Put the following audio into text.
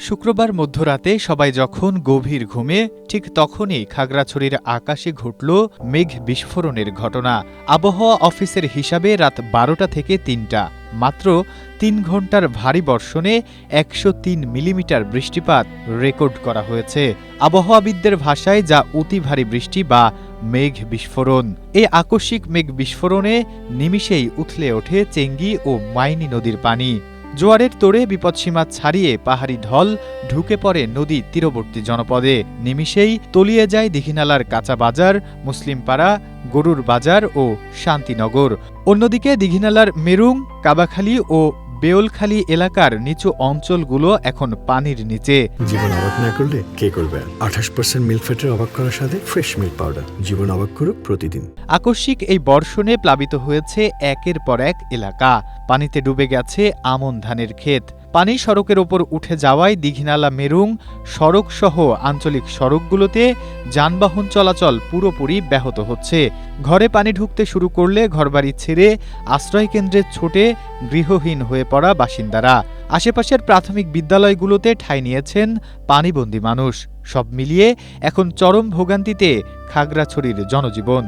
শুক্রবার মধ্যরাতে সবাই যখন গভীর ঘুমে, ঠিক তখনই খাগড়াছড়ির আকাশে ঘটল মেঘ বিস্ফোরণের ঘটনা। আবহাওয়া অফিসের হিসাবে রাত ১২টা থেকে ৩টা, মাত্র ৩ ঘণ্টার ভারী বর্ষণে ১০৩ মিলিমিটার বৃষ্টিপাত রেকর্ড করা হয়েছে। আবহাওয়াবিদদের ভাষায় যা অতি ভারী বৃষ্টি বা মেঘ বিস্ফোরণ। এই আকস্মিক মেঘ বিস্ফোরণে নিমিষেই উথলে ওঠে চেঙ্গি ও মাইনী নদীর পানি। জোয়ারের তোড়ে বিপদসীমা ছাড়িয়ে পাহাড়ি ঢল ঢুকে পড়ে নদী তীরবর্তী জনপদে। নিমিষেই তলিয়ে যায় দীঘিনালার কাঁচা বাজার, মুসলিমপাড়া, গরুর বাজার ও শান্তিনগর। অন্যদিকে দীঘিনালার মেরুং, কাবাখালী ও বেওলখালী এলাকার নিচু অঞ্চলগুলো এখন পানির নিচে। জীবন অবাক না করলে কে করবে? 28% মিল্ক ফ্যাটের অবাক করার সাথে ফ্রেশ মিল্ক পাউডার। জীবন অবাক করুক প্রতিদিন। আকস্মিক এই বর্ষণে প্লাবিত হয়েছে একের পর এক এলাকা। পানিতে ডুবে গেছে আমন ধানের ক্ষেত। পানি সড়কের ওপর উঠে যাওয়ায় দীঘিনালা মেরুং সড়ক সহ আঞ্চলিক সড়কগুলোতে যানবাহন চলাচল পুরোপুরি ব্যাহত হচ্ছে। ঘরে পানি ঢুকতে শুরু করলে ঘরবাড়ি ছেড়ে আশ্রয়কেন্দ্রে ছোটে গৃহহীন হয়ে পড়া বাসিন্দারা। আশেপাশের প্রাথমিক বিদ্যালয়গুলোতে ঠাঁই নিয়েছেন পানিবন্দী মানুষ। সব মিলিয়ে এখন চরম ভোগান্তিতে খাগড়াছড়ির জনজীবন।